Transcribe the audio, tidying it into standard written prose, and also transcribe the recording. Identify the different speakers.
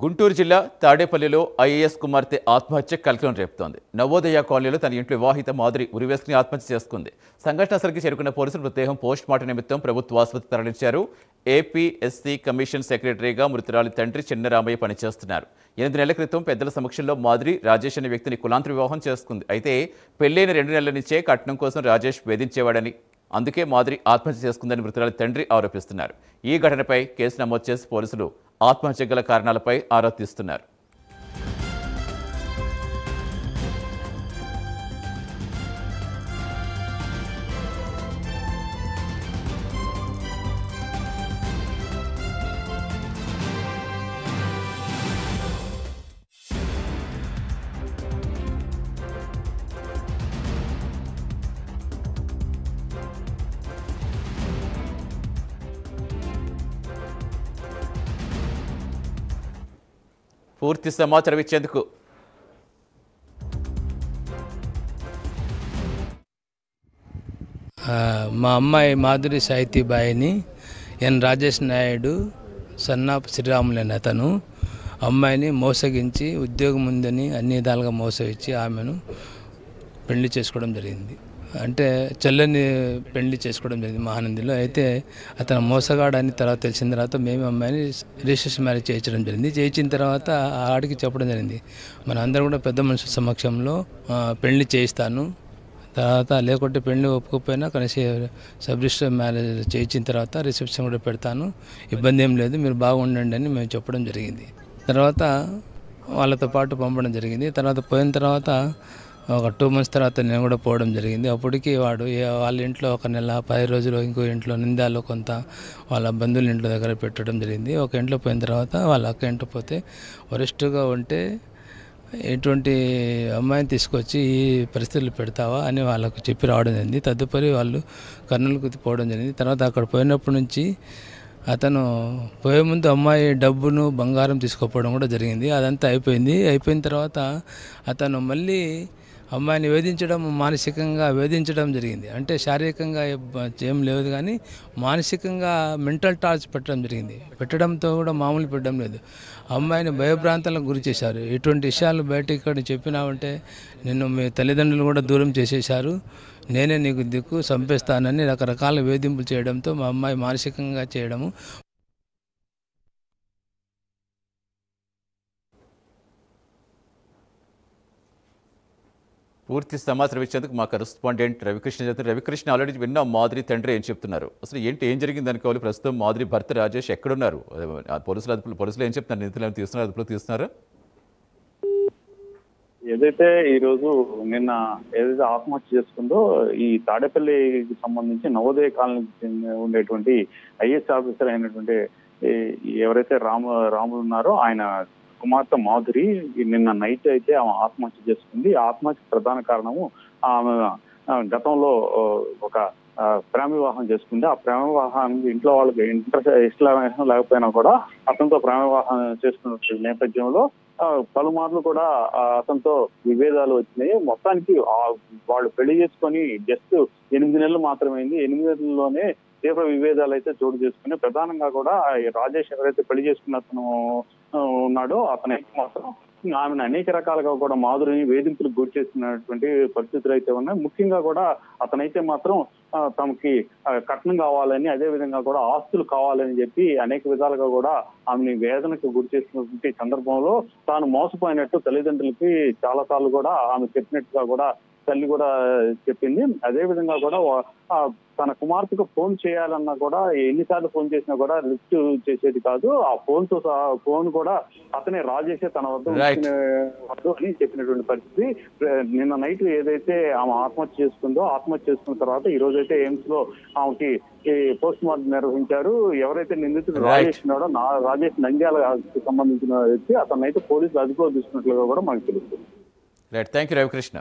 Speaker 1: గుంటూరు జిల్లా తాడేపల్లిలో ఐఏఎస్ కుమార్తె ఆత్మహత్య కలకలం రేపుతోంది. నవోదయ కాలనీలో తన ఇంట్లో వివాహిత మాధురి ఉరివేసుకుని ఆత్మహత్య చేసుకుంది. సంఘటన స్థలికి చేరుకున్న పోలీసులు మృతదేహం పోస్ట్ మార్టం నిమిత్తం ప్రభుత్వ ఆసుపత్రికి తరలించారు. ఏపీఎస్సీ కమిషన్ సెక్రటరీగా మృతురాలి తండ్రి చిన్నరామయ్య పనిచేస్తున్నారు. 8 నెలల క్రితం పెద్దల సమక్షంలో మాధురి రాజేష్ అనే వ్యక్తిని కులాంతర వివాహం చేసుకుంది. అయితే పెళ్లైన 2 నెలల నుంచే కట్నం కోసం రాజేష్ వేధించేవాడని, అందుకే మాధురి ఆత్మహత్య చేసుకుందని మృతురాలి తండ్రి ఆరోపిస్తున్నారు. ఈ ఘటనపై కేసు నమోదు చేసి పోలీసులు ఆత్మహత్య గల కారణాలపై ఆరా తీస్తున్నారు. పూర్తి సమాచారం ఇచ్చేందుకు
Speaker 2: మా అమ్మాయి మాధురి సాహితీబాయిని రాజేష్ నాయుడు సన్నాపు శ్రీరాములు అనే అతను అమ్మాయిని మోసగించి ఉద్యోగం ఉందని అన్ని విధాలుగా మోసగించి ఆమెను పెళ్లి చేసుకోవడం జరిగింది. అంటే చెల్లెని పెళ్లి చేసుకోవడం జరిగింది మహానందిలో. అయితే అతను మోసగాడని తర్వాత తెలిసిన తర్వాత మేము అమ్మాయిని రిజిస్ట్రేషన్ మ్యారేజ్ చేయించడం జరిగింది. చేయించిన తర్వాత ఆడికి చెప్పడం జరిగింది, మన అందరం కూడా పెద్ద మనుషుల సమక్షంలో పెళ్లి చేయిస్తాను, తర్వాత లేకుంటే పెళ్లి ఒప్పుకోకపోయినా కనీసం సబ్ రిజిస్టర్ మ్యారేజ్ చేయించిన తర్వాత రిసెప్షన్ కూడా పెడతాను, ఇబ్బంది ఏం లేదు, మీరు బాగుండండి అని మేము చెప్పడం జరిగింది. తర్వాత వాళ్ళతో పాటు పంపడం జరిగింది. తర్వాత పోయిన తర్వాత ఒక 2 months తర్వాత నేను కూడా పోవడం జరిగింది. అప్పటికి వాడు వాళ్ళ ఇంట్లో 1 నెల 10 రోజులు ఇంకో ఇంట్లో నిందాలో కొంత వాళ్ళ బంధువుల ఇంట్లో దగ్గర పెట్టడం జరిగింది. ఒక ఇంట్లో పోయిన తర్వాత వాళ్ళ అక్క ఇంట్లో పోతే వరిష్ఠగా ఉంటే ఎటువంటి అమ్మాయిని తీసుకొచ్చి ఈ పరిస్థితులు పెడతావా అని వాళ్ళకు చెప్పి రావడం జరిగింది. తదుపరి వాళ్ళు కర్నూలుకు పోవడం జరిగింది. తర్వాత అక్కడ పోయినప్పటి నుంచి అతను పోయే ముందు అమ్మాయి డబ్బును బంగారం తీసుకోపోవడం కూడా జరిగింది. అదంతా అయిపోయిన తర్వాత అతను మళ్ళీ అమ్మాయిని వేధించడం, మానసికంగా వేధించడం జరిగింది. అంటే శారీరకంగా ఏం లేదు కానీ మానసికంగా మెంటల్ టార్చ్ పెట్టడం జరిగింది. పెట్టడంతో కూడా మామూలు పెట్టడం లేదు, అమ్మాయిని భయభ్రాంతాలకు గురి చేశారు. ఇటువంటి విషయాలు బయట ఇక్కడ చెప్పినామంటే నిన్ను మీ తల్లిదండ్రులు కూడా దూరం చేసేశారు, నేనే నీకు దిక్కు, చంపేస్తానని రకరకాల వేధింపులు చేయడంతో మా అమ్మాయి మానసికంగా చేయడము.
Speaker 1: పూర్తి సమాచారం ఇచ్చేందుకు మా కరెస్పాండెంట్ రవికృష్ణ చెప్తున్నారు. రవికృష్ణ, ఆల్రెడీ విన్నా మాధురి తండ్రి ఏం చెప్తున్నారు, అసలు ఏం జరిగింది అనుకోవాలి? ప్రస్తుతం మాధురి భర్త రాజేష్ ఎక్కడున్నారు? పోలీసులు ఏం చెప్తున్నారు? నిందితులు తీస్తున్నారు, అదుపులో తీస్తున్నారా?
Speaker 3: ఏదైతే ఈరోజు నిన్న ఏదైతే ఆత్మహత్య చేసుకుందో ఈ తాడేపల్లికి సంబంధించి నవోదయ కాలనీకి ఉండేటువంటి ఐఏఎస్ ఆఫీసర్ అయినటువంటి ఎవరైతే రాములు ఉన్నారో ఆయన కుమార్తె మాధురి నిన్న నైట్ అయితే ఆమె ఆత్మహత్య చేసుకుంది. ఆత్మహత్య ప్రధాన కారణము ఆమె గతంలో ఒక ప్రేమ వివాహం చేసుకుంది. ఆ ప్రేమ వివాహానికి ఇంట్లో వాళ్ళకి ఇష్టం లేకపోయినా కూడా అతనితో ప్రేమ వివాహం చేసుకున్న నేపథ్యంలో పలుమార్లు కూడా అతనితో విభేదాలు వచ్చినాయి. మొత్తానికి వాళ్ళు పెళ్లి చేసుకొని జస్ట్ 8 నెలలు మాత్రమైంది. 8 నెలల్లోనే తీవ్ర విభేదాలు అయితే చోటు చేసుకుని ప్రధానంగా కూడా రాజేష్ ఎవరైతే పెళ్లి చేసుకున్న అతను ఉన్నాడో అతనైతే మాత్రం ఆమెను అనేక రకాలుగా కూడా మాధురిని వేధింపులకు గురి చేస్తున్నటువంటి పరిస్థితులు అయితే ఉన్నాయి. ముఖ్యంగా కూడా అతనైతే మాత్రం తమకి కట్నం కావాలని, అదే విధంగా కూడా ఆస్తులు కావాలని చెప్పి అనేక విధాలుగా కూడా ఆమెని వేదనకు గురి చేసినటువంటి సందర్భంలో తాను మోసపోయినట్టు తల్లిదండ్రులకి చాలా సార్లు కూడా ఆమె చెప్పినట్టుగా కూడా తల్లి కూడా చెప్పింది. అదే విధంగా కూడా తన కుమార్తెకు ఫోన్ చేయాలన్నా కూడా ఎన్నిసార్లు ఫోన్ చేసినా కూడా లిఫ్ట్ చేసేది కాదు. ఆ ఫోన్ కూడా అతనే రాజేషే తన వద్ద ఉంచుకునేవాడు అని చెప్పినటువంటి పరిస్థితి. నిన్న నైట్ ఏదైతే ఆమె ఆత్మహత్య చేసుకున్న తర్వాత ఈ రోజైతే ఎయిమ్స్ లో ఆమెకి పోస్ట్ మార్టం నిర్వహించారు. ఎవరైతే నిందితుడు రాజేష్ ఉన్నాడో రాజేష్ నంద్యాలకు సంబంధించిన వ్యక్తి, అతనైతే పోలీసులు అదుపులో తీసుకున్నట్లుగా కూడా మనకు తెలుస్తుంది.
Speaker 1: Right, thank you Ravikrishna.